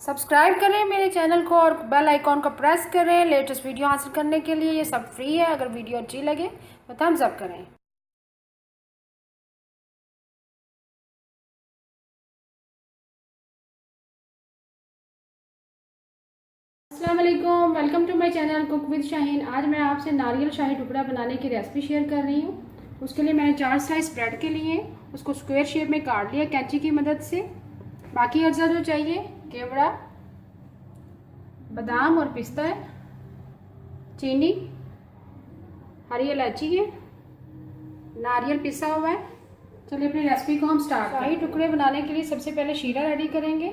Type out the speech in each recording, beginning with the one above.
Subscribe करें मेरे channel को और बेल आइकॉन को प्रेस करें लेटेस्ट वीडियो हासिल करने के लिए। ये सब फ्री है। अगर वीडियो अच्छी लगे तो थम्स अप करें। अस्सलाम वालेकुम, welcome to my channel cook with Shaheen. आज मैं आपसे नारियल शाही टुकड़ा बनाने की रेसिपी शेयर कर रही हूँ। उसके लिए मैंने 4 स्लाइस ब्रेड के लिए उसको स्क्वायर शेप में काट लिया कैंची की मदद से। बाकी अज्जा जो चाहिए केवड़ा, बादाम और पिस्ता है, चीनी, हरी इलायची है, नारियल पिसा हुआ है। चलिए अपनी रेसिपी को हम स्टार्ट करें। शाही टुकड़े बनाने के लिए सबसे पहले शीरा रेडी करेंगे।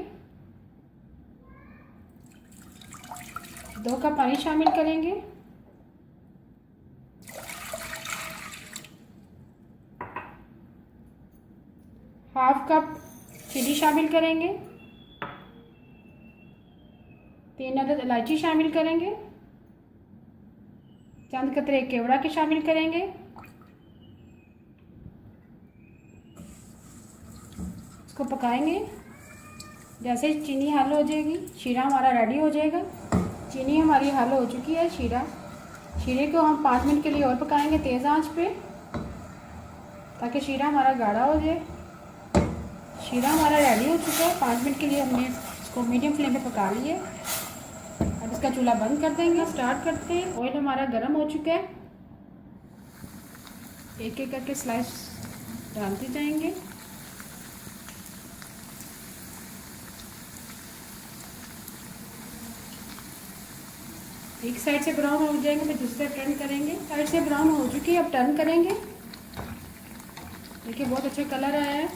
2 कप पानी शामिल करेंगे। हाफ कप चीनी शामिल करेंगे। 3 अदद इलायची शामिल करेंगे। चंद कतरे केवड़ा के शामिल करेंगे। इसको पकाएंगे। जैसे चीनी हल हो जाएगी शीरा हमारा रेडी हो जाएगा। चीनी हमारी हल हो चुकी है। शीरे को हम 5 मिनट के लिए और पकाएंगे तेज़ आंच पे, ताकि शीरा हमारा गाढ़ा हो जाए। शीरा हमारा रेडी हो चुका है। 5 मिनट के लिए हमने इसको मीडियम फ्लेम पे पका लिया है। अब इसका चूल्हा बंद कर देंगे। स्टार्ट करते हैं। ऑयल हमारा गर्म हो चुका है। एक एक करके स्लाइस डालते जाएंगे। एक साइड से ब्राउन हो जाएंगे फिर दूसरे टर्न करेंगे। साइड से ब्राउन हो चुकी है, अब टर्न करेंगे। देखिए बहुत अच्छा कलर आया है।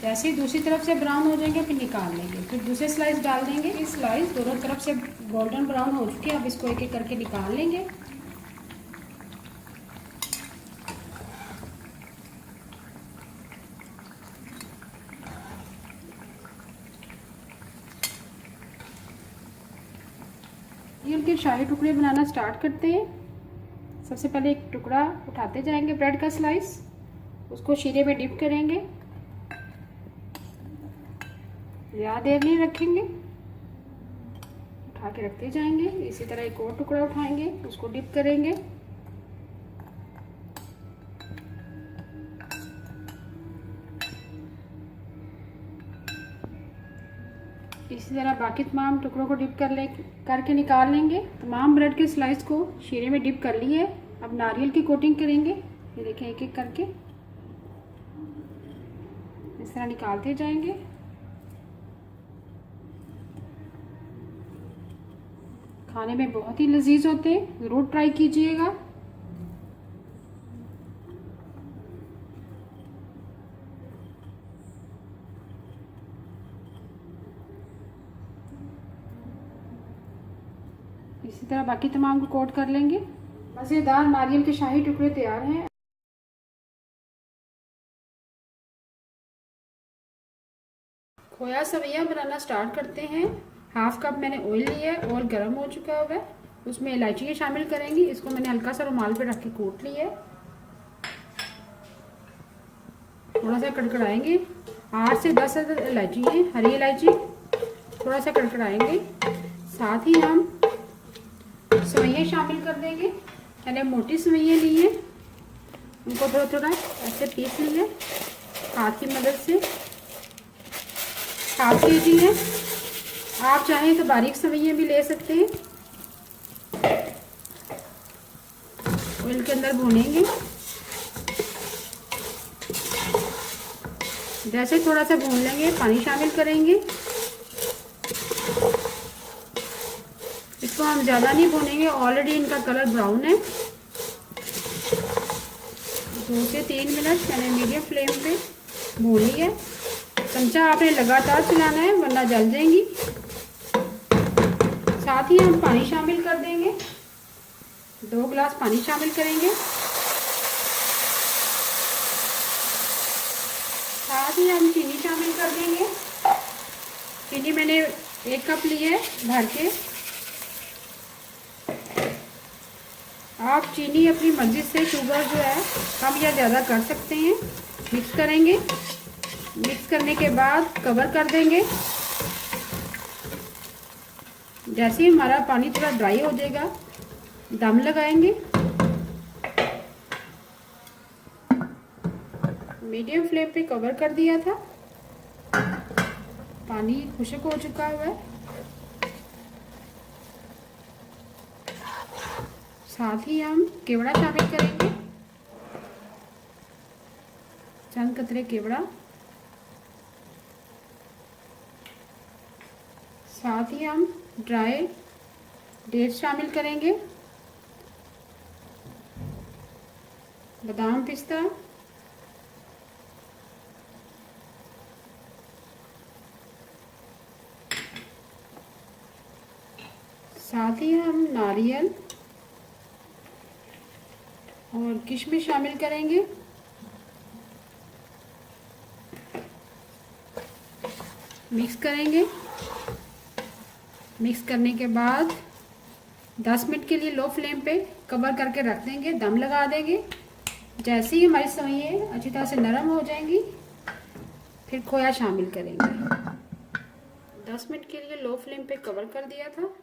जैसे ही दूसरी तरफ से ब्राउन हो जाएंगे फिर निकाल लेंगे। फिर दूसरे स्लाइस डाल देंगे। इस स्लाइस दोनों तरफ से गोल्डन ब्राउन हो चुकी है। अब इसको एक एक करके निकाल लेंगे। के शाही टुकड़े बनाना स्टार्ट करते हैं। सबसे पहले एक टुकड़ा उठाते जाएंगे ब्रेड का स्लाइस, उसको शीरे में डिप करेंगे। ज़्यादा देर नहीं रखेंगे, उठा के रखते जाएंगे। इसी तरह एक और टुकड़ा उठाएंगे, उसको डिप करेंगे। इसी तरह बाकी तमाम टुकड़ों को डिप करके निकाल लेंगे। तमाम ब्रेड के स्लाइस को शीरे में डिप कर लिए। अब नारियल की कोटिंग करेंगे। ये देखें एक एक करके इस तरह निकालते जाएंगे। खाने में बहुत ही लजीज होते हैं, ज़रूर ट्राई कीजिएगा। इसी तरह बाकी तमाम को कोट कर लेंगे। मज़ेदार नारियल के शाही टुकड़े तैयार हैं। खोया सवैया बनाना स्टार्ट करते हैं। हाफ कप मैंने ऑयल लिया है और गर्म हो चुका हुआ है। उसमें इलायची शामिल करेंगी। इसको मैंने हल्का सा रुमाल पे रख के कूट लिया है। थोड़ा सा कड़कड़ाएंगे। 8 से 10 इलायची है, हरी इलायची। थोड़ा सा कड़कड़ाएंगे। साथ ही हम सवैयाँ शामिल कर देंगे। मैंने मोटी सवैयाँ ली है, उनको थोड़ा थोड़ा ऐसे पीस लिए हाथ की मदद से। हाफ केजी है। आप चाहें तो बारीक सवैयाँ भी ले सकते हैं। ऑयल के अंदर भूनेंगे। जैसे थोड़ा सा भून लेंगे पानी शामिल करेंगे। इसको हम ज़्यादा नहीं भूनेंगे, ऑलरेडी इनका कलर ब्राउन है। 2 से 3 मिनट मैंने मीडियम फ्लेम पे भून लिया है। चमचा आपने लगातार चलाना है वरना जल जाएंगी। साथ ही हम पानी शामिल कर देंगे। 2 गिलास पानी शामिल करेंगे। साथ ही हम चीनी शामिल कर देंगे। चीनी मैंने 1 कप ली है भर के। आप चीनी अपनी मर्जी से शुगर जो है कम या ज़्यादा कर सकते हैं। मिक्स करेंगे। मिक्स करने के बाद कवर कर देंगे। जैसे ही हमारा पानी थोड़ा ड्राई हो जाएगा दम लगाएंगे। मीडियम फ्लेम पे कवर कर दिया था। पानी खुश्क हो चुका हुआ है। साथ ही हम केवड़ा शामिल करेंगे, चंद कतरे केवड़ा। साथ ही हम ड्राई डेट्स शामिल करेंगे, बादाम पिस्ता, साथ ही हम नारियल और किशमिश शामिल करेंगे। मिक्स करेंगे। मिक्स करने के बाद 10 मिनट के लिए लो फ्लेम पे कवर करके रख देंगे, दम लगा देंगे। जैसे ही हमारी सेवइयाँ अच्छी तरह से नरम हो जाएंगी फिर खोया शामिल करेंगे। 10 मिनट के लिए लो फ्लेम पे कवर कर दिया था।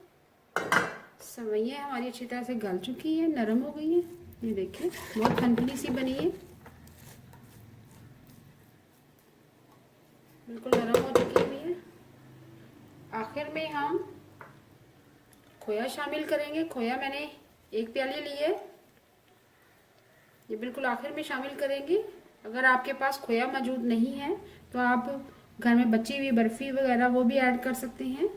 सेवइयाँ हमारी अच्छी तरह से गल चुकी है, नरम हो गई है। ये देखिए बहुत खनखनी सी बनी है, बिल्कुल नरम हो चुकी हुई है। आखिर में हम खोया शामिल करेंगे। खोया मैंने 1 प्याली ली है, ये बिल्कुल आखिर में शामिल करेंगे। अगर आपके पास खोया मौजूद नहीं है तो आप घर में बची हुई बर्फ़ी वगैरह वो भी ऐड कर सकते हैं।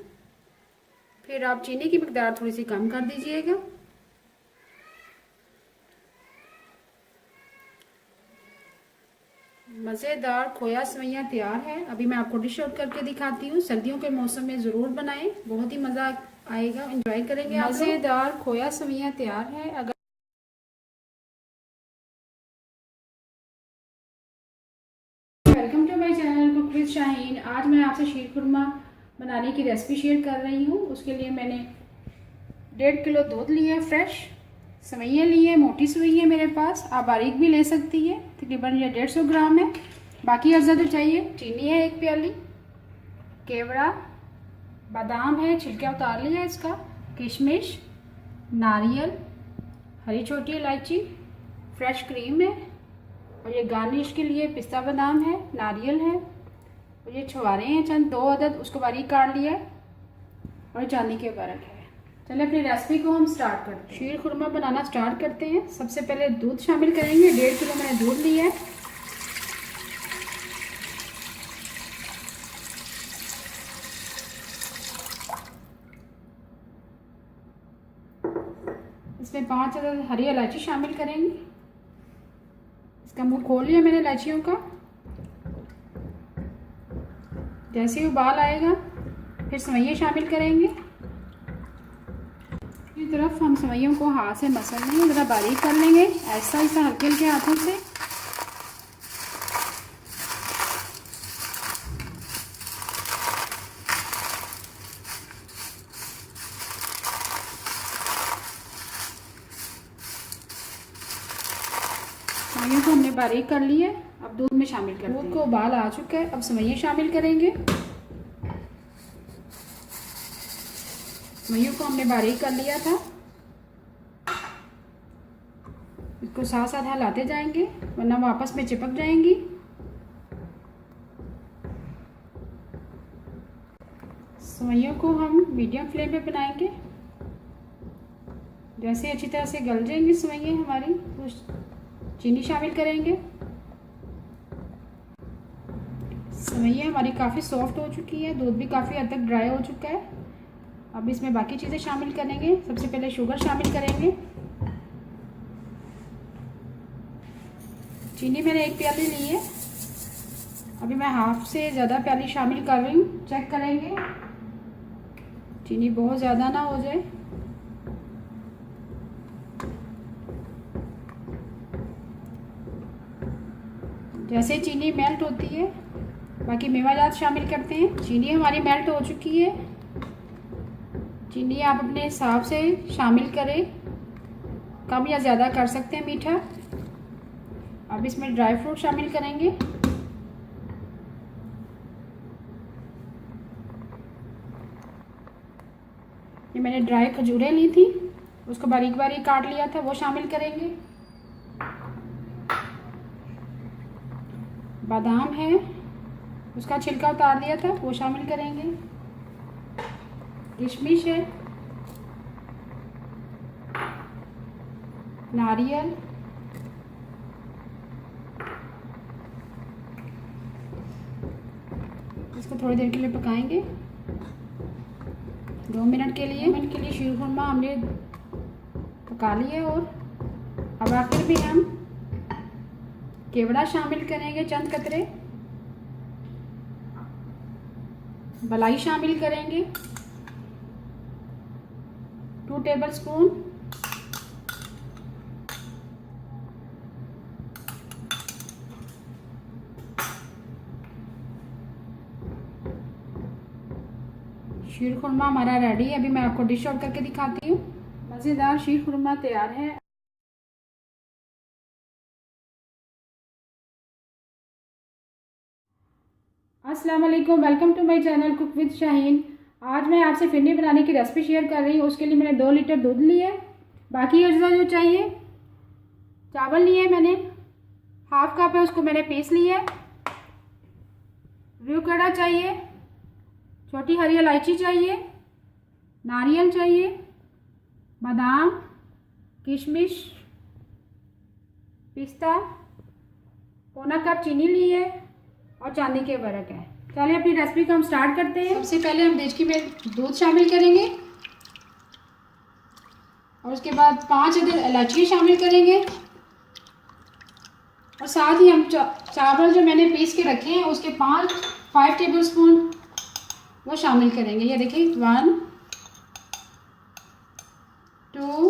फिर आप चीनी की मिकदार थोड़ी सी कम कर दीजिएगा। मज़ेदार खोया सेवइयाँ तैयार है। अभी मैं आपको डिश आउट करके दिखाती हूँ। सर्दियों के मौसम में ज़रूर बनाएं, बहुत ही मज़ा आएगा, एंजॉय करेंगे आप। मज़ेदार खोया सेवइयाँ तैयार है। अगर welcome to my channel cook with Shaheen. आज मैं आपसे शीर खुरमा बनाने की रेसिपी शेयर कर रही हूँ। उसके लिए मैंने 1.5 किलो दूध लिया है, फ्रेश सेवइयाँ ली है, मोटी सेवइयाँ मेरे पास, आप बारीक भी ले सकती है। तकरीबन ये 150 ग्राम है। बाकी अज्जा जो चाहिए, चीनी है 1 प्याली, केवड़ा, बादाम है, छिलका उतार लिया इसका, किशमिश, नारियल, हरी छोटी इलायची, फ्रेश क्रीम है, और ये गार्निश के लिए पिस्ता बादाम है, नारियल है, और ये छुआरे हैं चंद 2 अदद, उसको बारीक काट लिया है, और चांदी के बरक है। चलिए अपनी रेसिपी को हम स्टार्ट करते हैं। शीर खुरमा बनाना स्टार्ट करते हैं। सबसे पहले दूध शामिल करेंगे। 1.5 किलो मैंने दूध लिया है। इसमें 5 अदद हरी इलायची शामिल करेंगे। इसका मुंह खोल लिया मैंने इलायचियों का। जैसे ही उबाल आएगा फिर सेवइयाँ शामिल करेंगे। इस तरफ हम सेवइयों को हाथ से मसल लेंगे, ज़रा बारीक कर लेंगे, ऐसा ऐसा हल्के हल्के हाथों से। सेवइयों को हमने बारीक कर लिया। अब दूध में शामिल कर दूध को उबाल आ चुका है। अब सेवइयाँ शामिल करेंगे। सेवइयों को हमने बारीक कर लिया था। इसको साथ साथ हिलाते जाएंगे वरना वो आपस में चिपक जाएंगी। सेवइयों को हम मीडियम फ्लेम पे बनाएंगे। जैसे अच्छी तरह से गल जाएंगी सेवइयाँ हमारी तो चीनी शामिल करेंगे। सेवइयाँ हमारी काफ़ी सॉफ्ट हो चुकी है, दूध भी काफ़ी हद तक ड्राई हो चुका है। अब इसमें बाकी चीज़ें शामिल करेंगे। सबसे पहले शुगर शामिल करेंगे। चीनी मैंने 1 प्याली ली है। अभी मैं हाफ से ज़्यादा प्याली शामिल कर रही हूँ। चेक करेंगे चीनी बहुत ज़्यादा ना हो जाए। जैसे चीनी मेल्ट होती है बाकी मेवाजात शामिल करते हैं। चीनी हमारी मेल्ट हो चुकी है। चीनी आप अपने हिसाब से शामिल करें, कम या ज़्यादा कर सकते हैं मीठा। अब इसमें ड्राई फ्रूट शामिल करेंगे। ये मैंने ड्राई खजूरें ली थी, उसको बारीक बारीक काट लिया था, वो शामिल करेंगे। बादाम है, उसका छिलका उतार दिया था, वो शामिल करेंगे। किशमिश है, नारियल, इसको थोड़ी देर के लिए पकाएंगे, 2 मिनट के लिए। शीरखुरमा हमने पका लिया। और अब आखिर भी हम केवड़ा शामिल करेंगे, चंद कतरे मलाई शामिल करेंगे, 2 टेबलस्पून शीरखुरमा हमारा रेडी है। अभी मैं आपको डिश आउट करके दिखाती हूँ। मज़ेदार शीरखुरमा तैयार है। अस्सलाम वालेकुम, welcome to my channel cook with Shaheen. आज मैं आपसे फिरनी बनाने की रेसिपी शेयर कर रही हूँ। उसके लिए मैंने 2 लीटर दूध लिया है, बाकी अज्जा जो चाहिए। चावल लिए मैंने, 1/2 कप है, उसको मैंने पीस लिया है। व्यू कड़ा चाहिए, छोटी हरी इलायची चाहिए, नारियल चाहिए, बादाम, किशमिश, पिस्ता, पौना कप चीनी ली है और चांदी के बरक है। चलिए अपनी रेसिपी को हम स्टार्ट करते हैं। सबसे पहले हम देचकी में दूध शामिल करेंगे और उसके बाद 5 अदद इलायची शामिल करेंगे और साथ ही हम चावल जो मैंने पीस के रखे हैं उसके 5 टेबलस्पून वो शामिल करेंगे। ये देखिए 1 2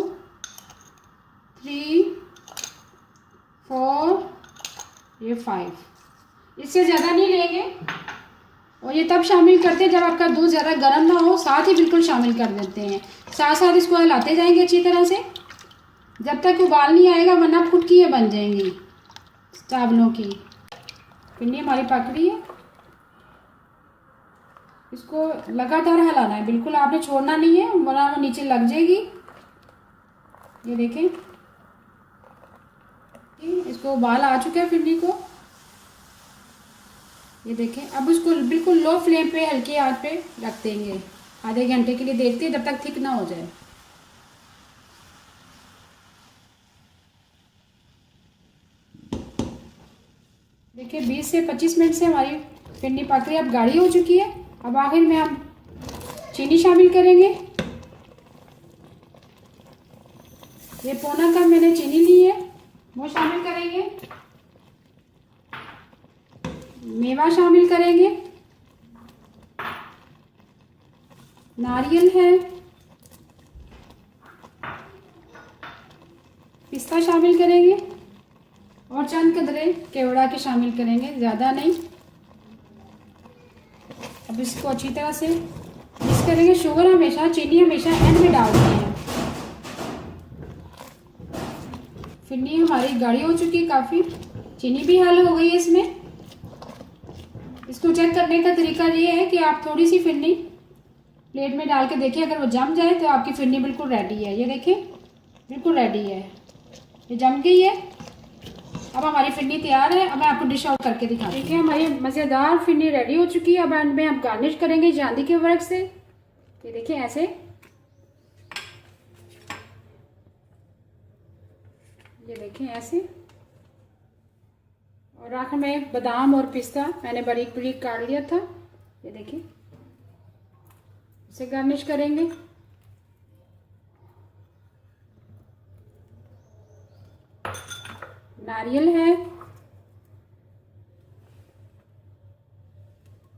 3 4 ये 5, इससे ज़्यादा नहीं लेंगे। और ये तब शामिल करते हैं जब आपका दूध ज़्यादा गर्म ना हो, साथ ही बिल्कुल शामिल कर देते हैं। साथ साथ इसको हिलाते जाएंगे अच्छी तरह से जब तक उबाल नहीं आएगा, वरना फुटकी बन जाएंगी चावलों की। पिन्नी हमारी पक रही है, इसको लगातार हिलाना है, बिल्कुल आपने छोड़ना नहीं है वरना वो नीचे लग जाएगी। ये देखें, इसको उबाल आ चुका है फिरनी को। ये देखें, अब उसको बिल्कुल लो फ्लेम पे हल्की आंच पे रख देंगे। आधे घंटे के लिए देखते हैं जब तक थिक ना हो जाए। देखिए 20 से 25 मिनट से हमारी फिरनी पक रही है, अब गाढ़ी हो चुकी है। अब आखिर में हम चीनी शामिल करेंगे। ये पौना कप मैंने चीनी ली है, वो शामिल करेंगे। मेवा शामिल करेंगे, नारियल है, पिस्ता शामिल करेंगे और चंद कतरे केवड़ा के शामिल करेंगे, ज़्यादा नहीं। अब इसको अच्छी तरह से मिक्स करेंगे। शुगर हमेशा, चीनी हमेशा एंड में डालते हैं। फिरनी हमारी गाढ़ी हो चुकी है काफ़ी, चीनी भी हल हो गई है इसमें। इसको चेक करने का तरीका ये है कि आप थोड़ी सी फिरनी प्लेट में डाल के देखिए, अगर वो जम जाए तो आपकी फिरनी बिल्कुल रेडी है। ये देखिए बिल्कुल रेडी है, ये जम गई है। अब हमारी फिरनी तैयार है। अब मैं आपको डिश आउट करके दिखाती हूँ। ठीक है, हमारी मज़ेदार फिरनी रेडी हो चुकी है। अब एंड में हम गार्निश करेंगे चांदी के वर्क से। ये देखिए ऐसे, ये देखें ऐसे। और आखिर में बादाम और पिस्ता मैंने बारीक बारीक काट लिया था, ये देखिए, इसे गार्निश करेंगे। नारियल है,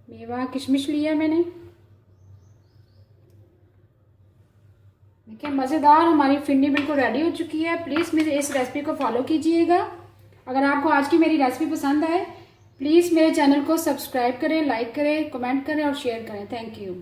मेवा किशमिश लिया मैंने। देखिए मज़ेदार हमारी फिरनी बिल्कुल रेडी हो चुकी है। प्लीज़ मेरे इस रेसिपी को फॉलो कीजिएगा। अगर आपको आज की मेरी रेसिपी पसंद आए प्लीज़ मेरे चैनल को सब्सक्राइब करें, लाइक करें, कमेंट करें और शेयर करें। Thank you.